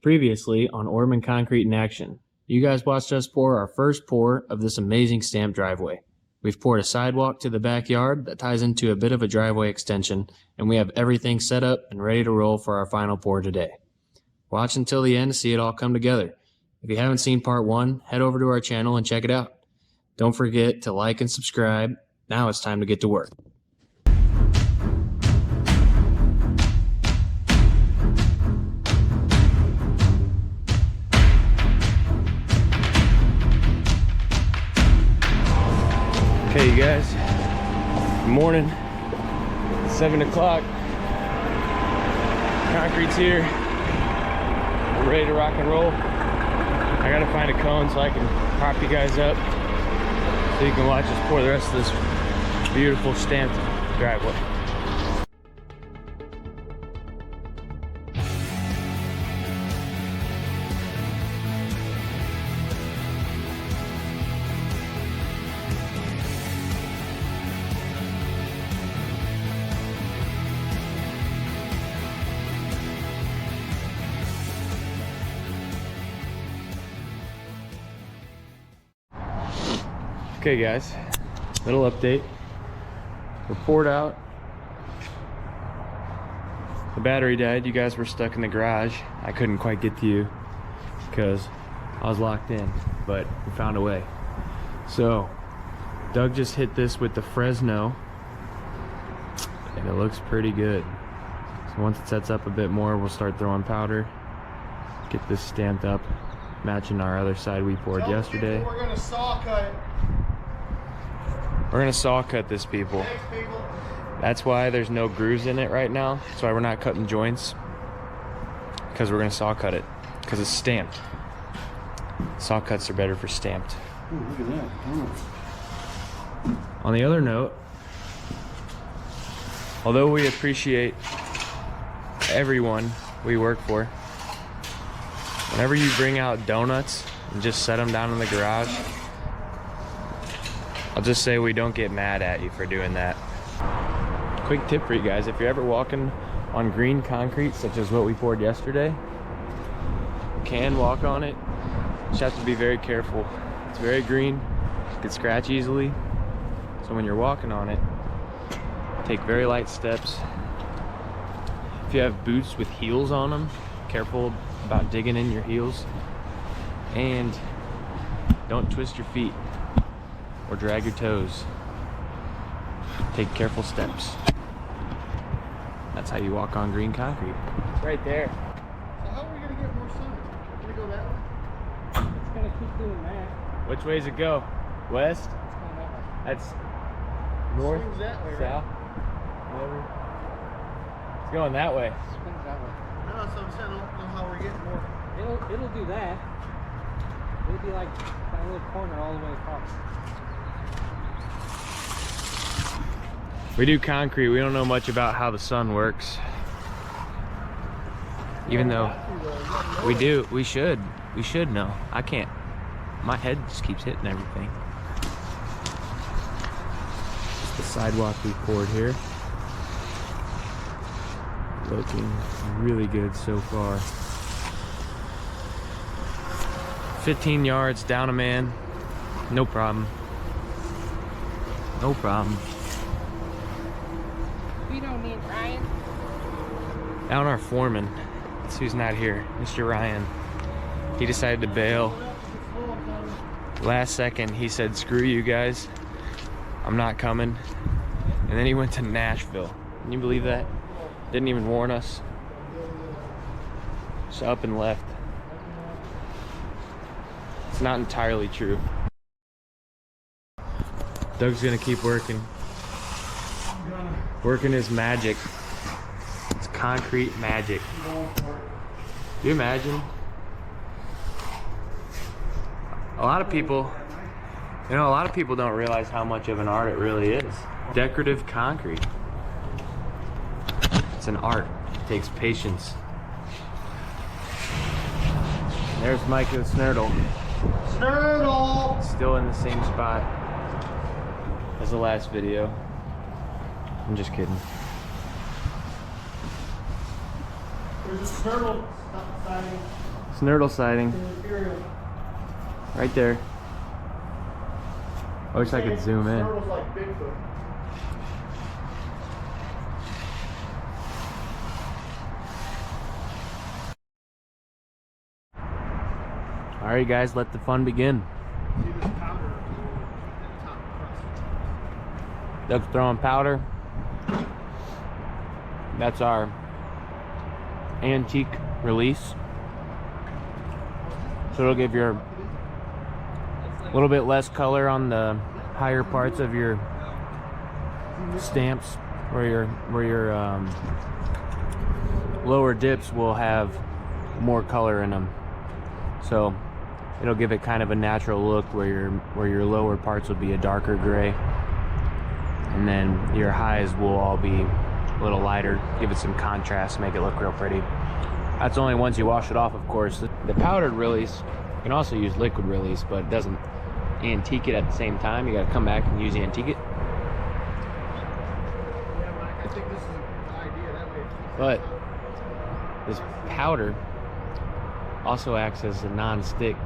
Previously on Ortmann Concrete in Action, you guys watched us pour our first pour of this amazing stamped driveway. We've poured a sidewalk to the backyard that ties into a bit of a driveway extension, and we have everything set up and ready to roll for our final pour today. Watch until the end to see it all come together. If you haven't seen part 1, head over to our channel and check it out. Don't forget to like and subscribe. Now it's time to get to work. Okay, you guys, good morning. It's 7 o'clock. Concrete's here. We're ready to rock and roll. I gotta find a cone so I can prop you guys up so you can watch us pour the rest of this beautiful stamped driveway. Okay guys, little update. We're poured out. The battery died. You guys were stuck in the garage. I couldn't quite get to you because I was locked in, but we found a way. So Doug just hit this with the Fresno and it looks pretty good. So once it sets up a bit more, we'll start throwing powder, get this stamped up, matching our other side we poured yesterday. We're gonna saw cut it. We're gonna saw cut this, people. Thanks, people. That's why there's no grooves in it right now. That's why we're not cutting joints, because we're gonna saw cut it, because it's stamped. Saw cuts are better for stamped. Ooh, look at that. Oh. On the other note, although we appreciate everyone we work for, whenever you bring out donuts and just set them down in the garage, I'll just say we don't get mad at you for doing that. Quick tip for you guys, if you're ever walking on green concrete, such as what we poured yesterday, you can walk on it. You just have to be very careful. It's very green, it can scratch easily. So when you're walking on it, take very light steps. If you have boots with heels on them, careful about digging in your heels. And don't twist your feet or drag your toes. Take careful steps. That's how you walk on green concrete. It's right there. So how are we gonna get more sun? Can we go that way? It's gonna keep doing that. Which way does it go? West? It's going that way. That's north, Swings that way, right? south, whatever. It's going that way. Swings that way. No, that's what I'm saying. I don't know how we're getting more. It'll do that. It'll be like that little corner all the way across. We do concrete. We don't know much about how the sun works. Even though we do, we should know. I can't. My head just keeps hitting everything. It's the sidewalk we poured here. Looking really good so far. 15 yards down a man. No problem. No problem. We don't need Ryan. Down our foreman, that's who's not here, Mr. Ryan. He decided to bail. Last second, he said, screw you guys, I'm not coming. And then he went to Nashville. Can you believe that? Didn't even warn us. Just up and left. It's not entirely true. Doug's gonna keep working. Working his magic. It's concrete magic. Do you imagine? A lot of people don't realize how much of an art it really is. Decorative concrete. It's an art. It takes patience. There's Micah Snurdle. Snurdle! Still in the same spot as the last video. I'm just kidding. There's a turtle sighting. Snurdle sighting. Right there. I wish I could zoom in. Snurdle's like Bigfoot. Alright guys, let the fun begin. See this powder at the top crust. Doug's throwing powder. That's our antique release. So it'll give you a little bit less color on the higher parts of your stamps, where your lower dips will have more color in them. So it'll give it kind of a natural look where your lower parts will be a darker gray, and then your highs will all be a little lighter, give it some contrast, make it look real pretty. That's only once you wash it off, of course. The powdered release, you can also use liquid release, but it doesn't antique it at the same time. You gotta come back and use antique it. Yeah, Mike, I think this is an idea. That way But this powder also acts as a non-stick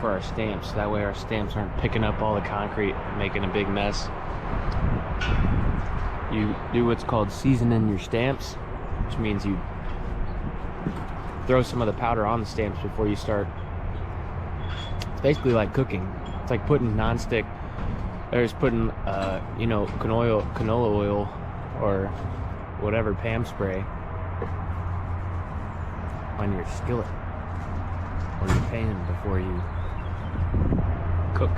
for our stamps. That way our stamps aren't picking up all the concrete and making a big mess. You do what's called seasoning your stamps, which means you throw some of the powder on the stamps before you start. It's basically like cooking. It's like putting non-stick, or just putting you know, canola oil or whatever Pam spray on your skillet or your pan before you cook.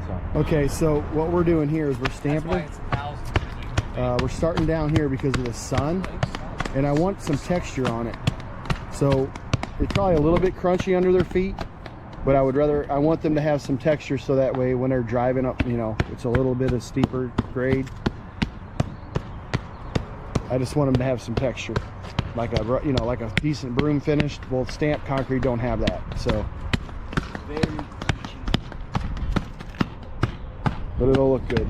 So Okay, so what we're doing here is we're stamping it. We're starting down here because of the sun, and I want some texture on it. So it's probably a little bit crunchy under their feet, but I want them to have some texture, so that way when they're driving up, you know, it's a little bit of steeper grade. I just want them to have some texture, like a, you know, like a decent broom finish. Well, stamped concrete don't have that, so. But it'll look good.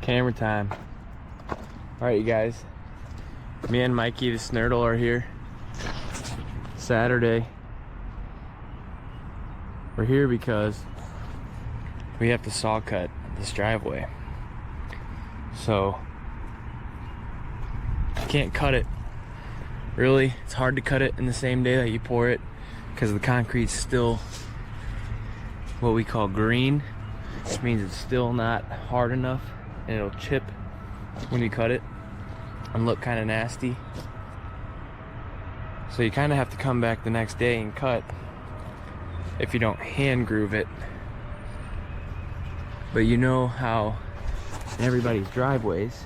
camera time. Alright, you guys, me and Mikey the Snurdle are here. Saturday. We're here because we have to saw cut this driveway. So you can't cut it. Really, it's hard to cut it in the same day that you pour it, because the concrete's still what we call green, which means it's still not hard enough, and it'll chip when you cut it and look kind of nasty. So you kind of have to come back the next day and cut if you don't hand groove it. But you know how in everybody's driveways,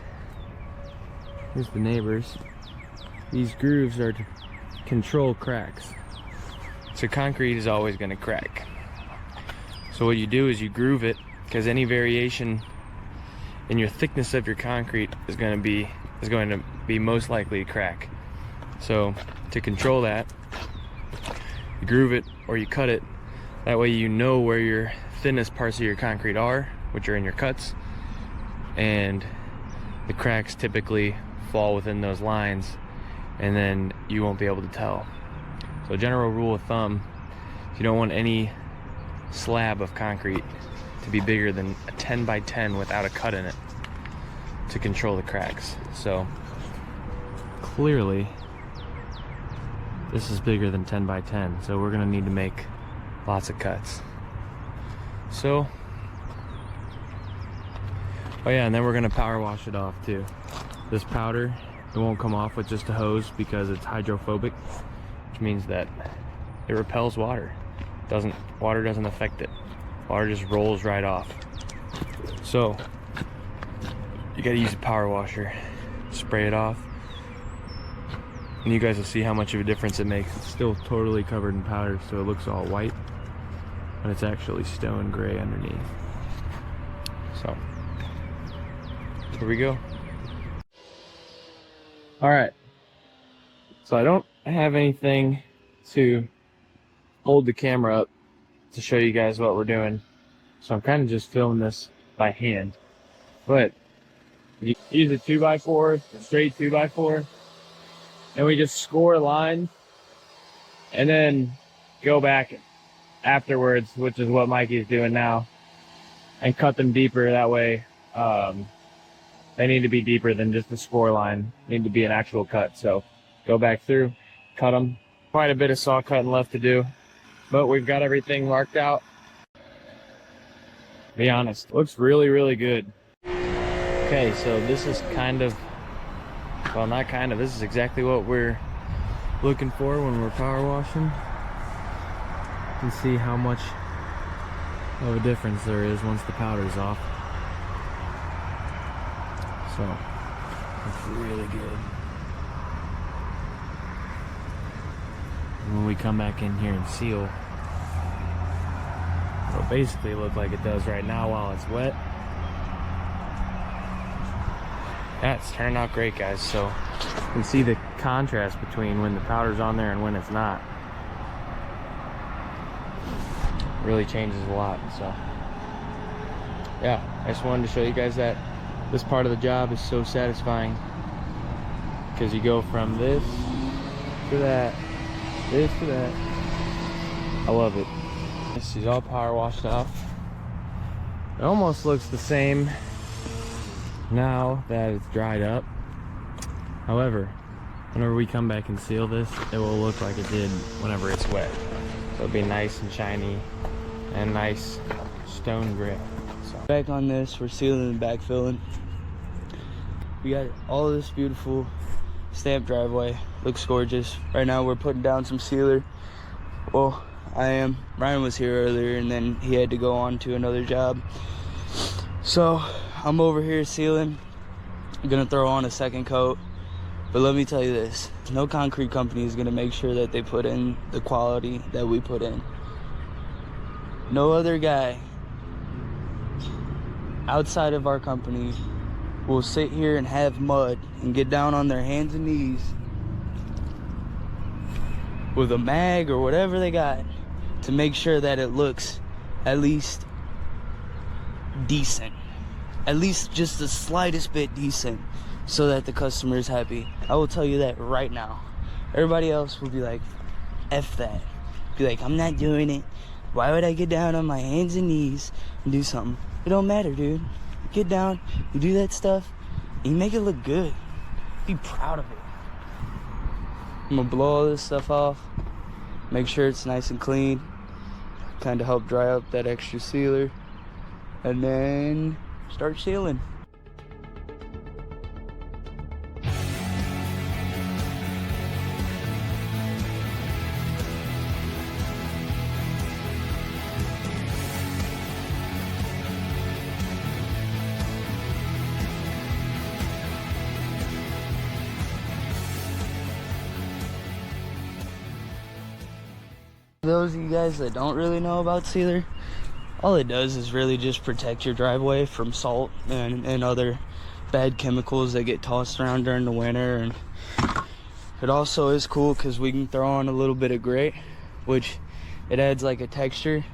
here's the neighbors, these grooves are to control cracks. So concrete is always going to crack. So what you do is you groove it, because any variation in your thickness of your concrete is going to be most likely to crack. So to control that, you groove it or you cut it. That way you know where your thinnest parts of your concrete are, which are in your cuts, and the cracks typically fall within those lines, and then you won't be able to tell. So general rule of thumb, you don't want any slab of concrete to be bigger than a 10 by 10 without a cut in it to control the cracks. So clearly this is bigger than 10 by 10, so we're gonna need to make lots of cuts. So, oh yeah, and then we're gonna power wash it off too. This powder, it won't come off with just a hose because it's hydrophobic, which means that it repels water. Water doesn't affect it. Water just rolls right off. So you gotta use a power washer, spray it off, and you guys will see how much of a difference it makes. It's still totally covered in powder, so it looks all white, but it's actually stone gray underneath. So here we go. All right, so I don't have anything to hold the camera up to show you guys what we're doing, so I'm kind of just filming this by hand. But you use a 2x4, a straight 2x4, and we just score lines and then go back afterwards, which is what Mikey's doing now, and cut them deeper. That way they need to be deeper than just a score line. They need to be an actual cut. So go back through, cut them. Quite a bit of saw cutting left to do, but we've got everything marked out. Be honest, looks really, really good. Okay, so this is kind of, well, not kind of, this is exactly what we're looking for when we're power washing. You can see how much of a difference there is once the powder's off. So, it's really good. And when we come back in here and seal, it'll basically look like it does right now while it's wet. Yeah, it's turning out great, guys. So you can see the contrast between when the powder's on there and when it's not. It really changes a lot. So yeah, I just wanted to show you guys that this part of the job is so satisfying, because you go from this to that, this to that. I love it. This is all power washed off. It almost looks the same now that it's dried up. However, whenever we come back and seal this, it will look like it did whenever it's wet. So it'll be nice and shiny and nice stone gray. So back on this, we're sealing and backfilling. We got all of this beautiful stamped driveway. Looks gorgeous. Right now we're putting down some sealer. Well, I am. Ryan was here earlier and then he had to go on to another job. So I'm over here sealing. I'm gonna throw on a second coat. But let me tell you this, no concrete company is gonna make sure that they put in the quality that we put in. No other guy outside of our company will sit here and have mud and get down on their hands and knees with a mag or whatever they got to make sure that it looks at least decent, at least just the slightest bit decent, so that the customer is happy. I will tell you that right now. Everybody else will be like, F that. Be like, I'm not doing it. Why would I get down on my hands and knees and do something? It don't matter, dude. Get down, you do that stuff, and you make it look good. Be proud of it. I'm gonna blow all this stuff off, make sure it's nice and clean, kind of help dry up that extra sealer, and then start sealing. Those of you guys that don't really know about sealer, all it does is really just protect your driveway from salt and other bad chemicals that get tossed around during the winter. And it also is cool because we can throw on a little bit of gray, which it adds like a texture.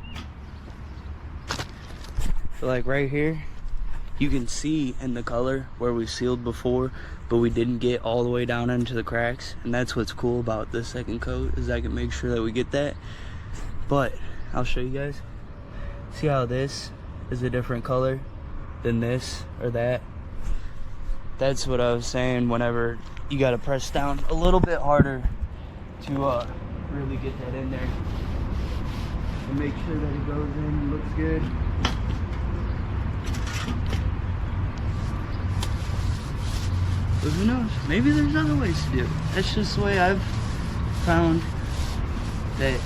So like right here, you can see in the color where we sealed before, but we didn't get all the way down into the cracks. And that's what's cool about this second coat, is I can make sure that we get that. But I'll show you guys. See how this is a different color than this or that? That's what I was saying, whenever you gotta press down a little bit harder to really get that in there and make sure that it goes in and looks good. But who knows? Maybe there's other ways to do it. That's just the way I've found that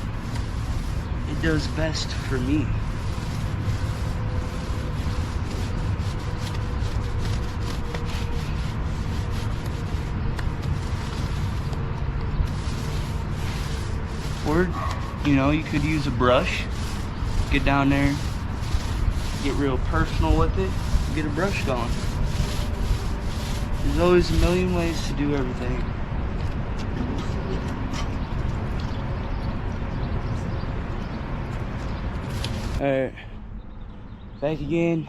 it does best for me. Or, you know, you could use a brush get down there, get real personal with it, get a brush going. There's always a million ways to do everything. Alright, back again,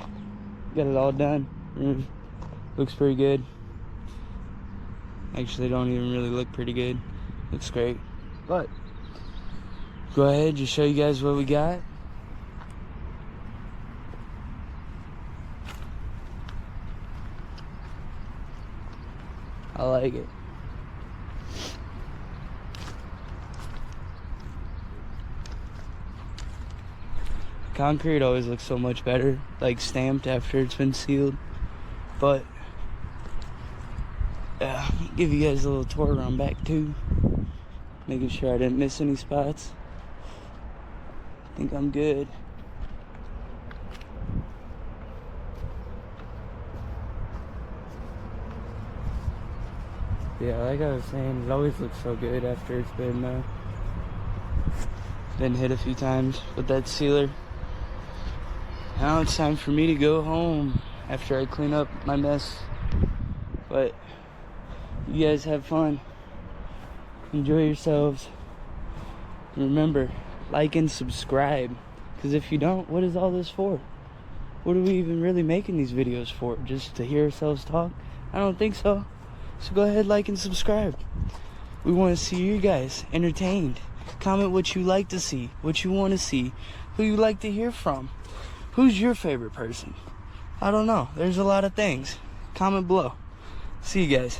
got it all done. Looks pretty good. Actually, don't even really look pretty good. Looks great. But go ahead, just show you guys what we got. I like it. Concrete always looks so much better, like stamped after it's been sealed. But yeah, give you guys a little tour around back too, making sure I didn't miss any spots. I think I'm good. Yeah, like I was saying, it always looks so good after it's been hit a few times with that sealer. Now it's time for me to go home after I clean up my mess. But you guys have fun. Enjoy yourselves. Remember, like and subscribe. Because if you don't, what is all this for? What are we even really making these videos for? Just to hear ourselves talk? I don't think so. So go ahead, like and subscribe. We want to see you guys entertained. Comment what you like to see, what you want to see, who you like to hear from. Who's your favorite person? I don't know. There's a lot of things. Comment below. See you guys.